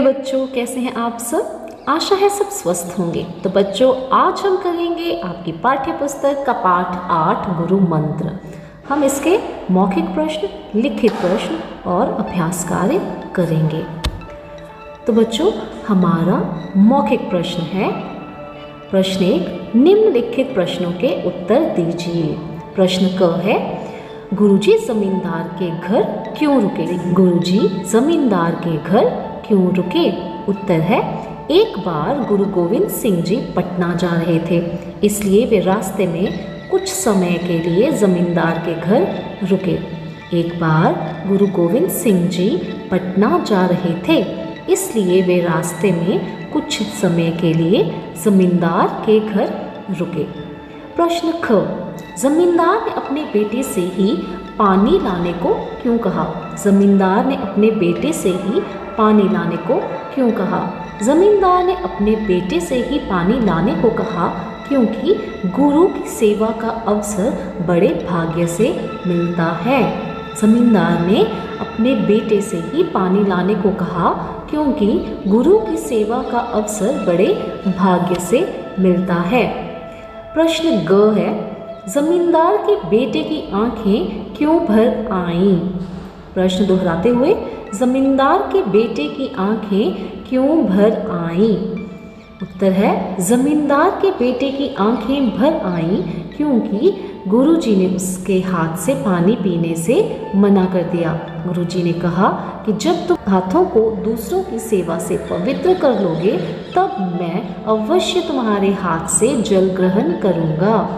प्रिय बच्चों, कैसे हैं आप सब। आशा है सब स्वस्थ होंगे। तो बच्चों, आज हम करेंगे आपकी पाठ्य पुस्तक का पाठ 8 गुरु मंत्र। हम इसके मौखिक प्रश्न, लिखित प्रश्न और अभ्यास कार्य करेंगे। तो बच्चों, हमारा मौखिक प्रश्न है। प्रश्न 1, निम्नलिखित प्रश्नों के उत्तर दीजिए। प्रश्न क है, गुरुजी जमींदार के घर क्यों रुके। गुरुजी जमींदार के घर क्यों रुके। उत्तर है, एक बार गुरु गोविंद सिंह जी पटना जा रहे थे, इसलिए वे रास्ते में कुछ समय के लिए जमींदार के घर रुके। एक बार गुरु गोविंद सिंह जी पटना जा रहे थे, इसलिए वे रास्ते में कुछ समय के लिए जमींदार के घर रुके। प्रश्न ख, जमींदार ने अपने बेटे से ही पानी लाने को क्यों कहा। जमींदार ने अपने बेटे से ही पानी लाने को क्यों कहा। जमींदार ने अपने बेटे से ही पानी लाने को कहा क्योंकि गुरु की सेवा का अवसर बड़े भाग्य से मिलता है। जमींदार ने अपने बेटे से ही पानी लाने को कहा क्योंकि गुरु की सेवा का अवसर बड़े भाग्य से मिलता है। प्रश्न ग है, जमींदार के बेटे की आंखें क्यों भर आईं। प्रश्न दोहराते हुए, जमींदार के बेटे की आंखें क्यों भर आईं। उत्तर है, जमींदार के बेटे की आंखें भर आईं क्योंकि गुरुजी ने उसके हाथ से पानी पीने से मना कर दिया। गुरुजी ने कहा कि जब तुम हाथों को दूसरों की सेवा से पवित्र कर लोगे, तब मैं अवश्य तुम्हारे हाथ से जल ग्रहण करूंगा।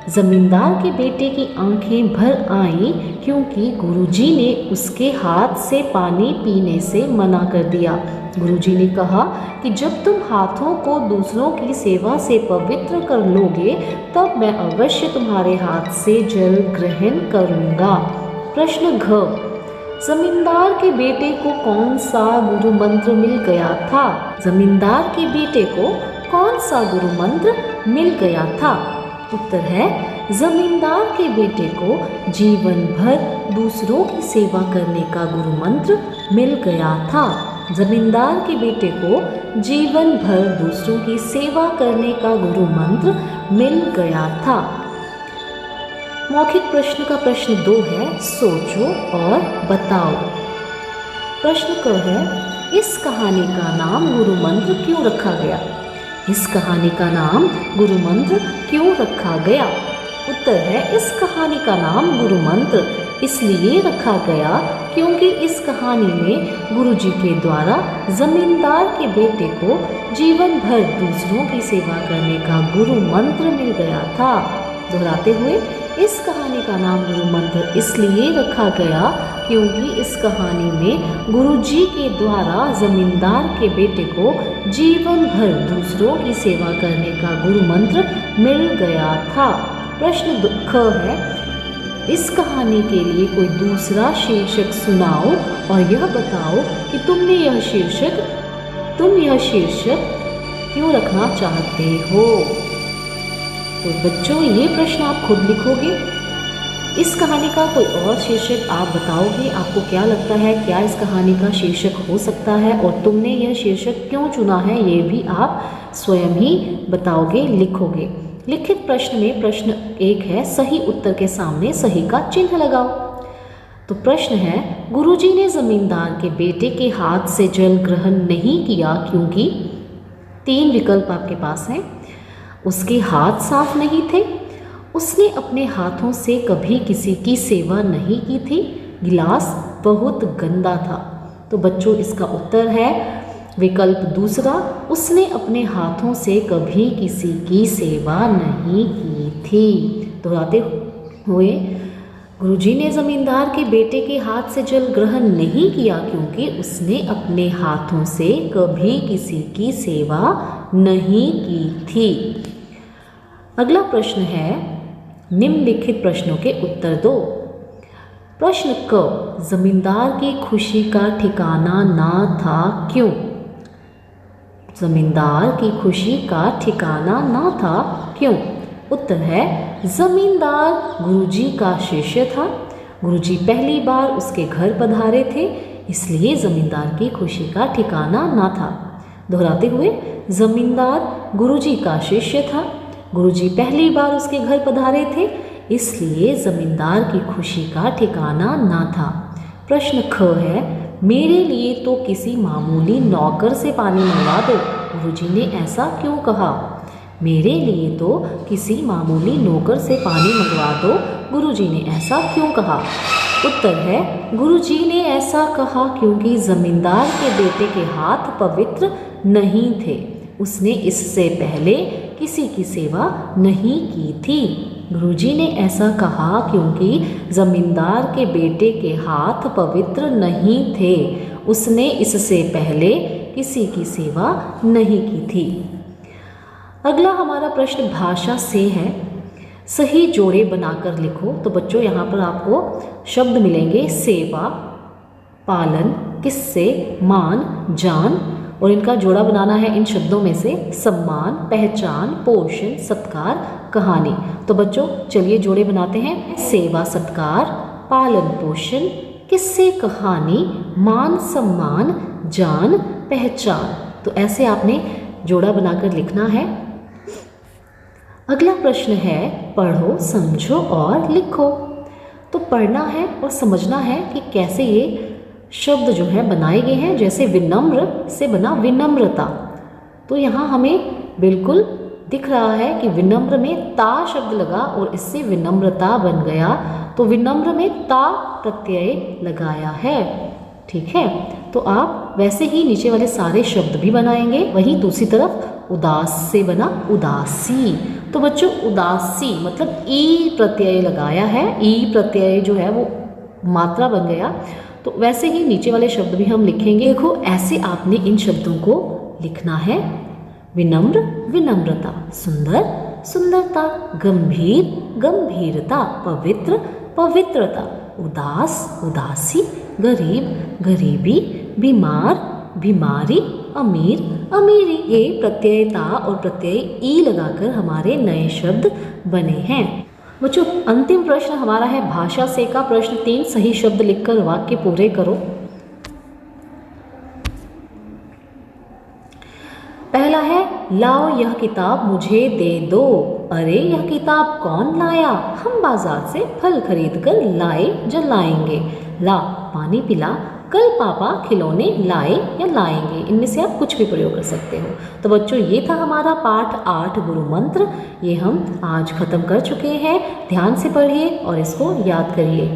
जमींदार के बेटे की आंखें भर आईं क्योंकि गुरुजी ने उसके हाथ से पानी पीने से मना कर दिया। गुरुजी ने कहा कि जब तुम हाथों को दूसरों की सेवा से पवित्र कर लोगे, तब मैं अवश्य तुम्हारे हाथ से जल ग्रहण करूंगा। प्रश्न घ, जमींदार के बेटे को कौन सा गुरु मंत्र मिल गया था। जमींदार के बेटे को कौन सा गुरु मंत्र मिल गया था। उत्तर है, जमींदार के बेटे को जीवन भर दूसरों की सेवा करने का गुरु मंत्र मिल गया था। जमींदार के बेटे को जीवन भर दूसरों की सेवा करने का गुरु मंत्र मिल गया था। मौखिक प्रश्न का प्रश्न 2 है, सोचो और बताओ। प्रश्न क है, इस कहानी का नाम गुरु मंत्र क्यों रखा गया। इस कहानी का नाम गुरु मंत्र क्यों रखा गया। उत्तर है, इस कहानी का नाम गुरु मंत्र इसलिए रखा गया क्योंकि इस कहानी में गुरुजी के द्वारा जमींदार के बेटे को जीवन भर दूसरों की सेवा करने का गुरु मंत्र मिल गया था। दोहराते हुए, इस कहानी का नाम गुरु मंत्र इसलिए रखा गया क्योंकि इस कहानी में गुरुजी के द्वारा जमींदार के बेटे को जीवन भर दूसरों की सेवा करने का गुरु मंत्र मिल गया था। प्रश्न ख है, इस कहानी के लिए कोई दूसरा शीर्षक सुनाओ और यह बताओ कि तुम यह शीर्षक क्यों रखना चाहते हो। तो बच्चों, ये प्रश्न आप खुद लिखोगे। इस कहानी का कोई और शीर्षक आप बताओगे। आपको क्या लगता है, क्या इस कहानी का शीर्षक हो सकता है और तुमने यह शीर्षक क्यों चुना है, ये भी आप स्वयं ही बताओगे, लिखोगे। लिखित प्रश्न में प्रश्न 1 है, सही उत्तर के सामने सही का चिन्ह लगाओ। तो प्रश्न है, गुरुजी ने जमींदार के बेटे के हाथ से जल ग्रहण नहीं किया क्योंकि 3 विकल्प आपके पास हैं। उसके हाथ साफ नहीं थे, उसने अपने हाथों से कभी किसी की सेवा नहीं की थी, गिलास बहुत गंदा था। तो बच्चों, इसका उत्तर है विकल्प दूसरा, उसने अपने हाथों से कभी किसी की सेवा नहीं की थी। दोहराते हुए, गुरुजी ने जमींदार के बेटे के हाथ से जल ग्रहण नहीं किया क्योंकि उसने अपने हाथों से कभी किसी की सेवा नहीं की थी। अगला प्रश्न है, निम्नलिखित प्रश्नों के उत्तर दो। प्रश्न क, जमींदार की खुशी का ठिकाना ना था क्यों। जमींदार की खुशी का ठिकाना ना था क्यों। उत्तर है, जमींदार गुरुजी का शिष्य था। गुरुजी पहली बार उसके घर पधारे थे, इसलिए जमींदार की खुशी का ठिकाना ना था। दोहराते हुए, जमींदार गुरुजी का शिष्य था। गुरुजी पहली बार उसके घर पधारे थे, इसलिए जमींदार की खुशी का ठिकाना ना था। प्रश्न ख है, मेरे लिए तो किसी मामूली नौकर से पानी मंगवा दो, गुरुजी ने ऐसा क्यों कहा? मेरे लिए तो किसी मामूली नौकर से पानी मंगवा दो, गुरुजी ने ऐसा क्यों कहा? उत्तर है, गुरुजी ने ऐसा कहा क्योंकि जमींदार के बेटे के हाथ पवित्र नहीं थे। उसने इससे पहले किसी की सेवा नहीं की थी। गुरुजी ने ऐसा कहा क्योंकि जमींदार के बेटे के हाथ पवित्र नहीं थे। उसने इससे पहले किसी की सेवा नहीं की थी। अगला हमारा प्रश्न भाषा से है। सही जोड़े बनाकर लिखो। तो बच्चों यहाँ पर आपको शब्द मिलेंगे सेवा, पालन, किस्से, मान, जान, और इनका जोड़ा बनाना है इन शब्दों में से सम्मान, पहचान, पोषण, सत्कार, कहानी। तो बच्चों चलिए जोड़े बनाते हैं। सेवा, सत्कार, पालन, पोषण, किस्से, कहानी, मान, सम्मान, जान, पहचान। तो ऐसे आपने जोड़ा बनाकर लिखना है। अगला प्रश्न है पढ़ो, समझो और लिखो। तो पढ़ना है और समझना है कि कैसे ये शब्द जो है बनाए गए हैं। जैसे विनम्र से बना विनम्रता। तो यहाँ हमें बिल्कुल दिख रहा है कि विनम्र में ता शब्द लगा और इससे विनम्रता बन गया। तो विनम्र में ता प्रत्यय लगाया है। ठीक है, तो आप वैसे ही नीचे वाले सारे शब्द भी बनाएंगे। वहीं दूसरी तरफ उदास से बना उदासी। तो बच्चों उदासी मतलब ई प्रत्यय लगाया है। ई प्रत्यय जो है वो मात्रा बन गया। तो वैसे ही नीचे वाले शब्द भी हम लिखेंगे। देखो ऐसे आपने इन शब्दों को लिखना है। विनम्र विनम्रता, सुंदर सुंदरता, गंभीर गंभीरता, पवित्र पवित्रता, उदास उदासी, गरीब गरीबी, बीमार बीमारी, अमीर अमीरी। ये प्रत्ययता और प्रत्यय ई लगाकर हमारे नए शब्द बने हैं। बच्चों अंतिम प्रश्न हमारा है भाषा से का प्रश्न 3। सही शब्द लिखकर वाक्य पूरे करो। पहला है लाओ यह किताब मुझे दे दो। अरे यह किताब कौन लाया? हम बाजार से फल खरीद कर लाए या लाएंगे। ला पानी पिला, कल पापा खिलौने लाए या लाएंगे। इनमें से आप कुछ भी प्रयोग कर सकते हो। तो बच्चों ये था हमारा पाठ 8 गुरु मंत्र। ये हम आज ख़त्म कर चुके हैं। ध्यान से पढ़िए और इसको याद करिए।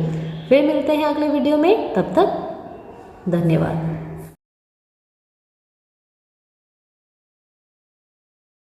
फिर मिलते हैं अगले वीडियो में। तब तक धन्यवाद।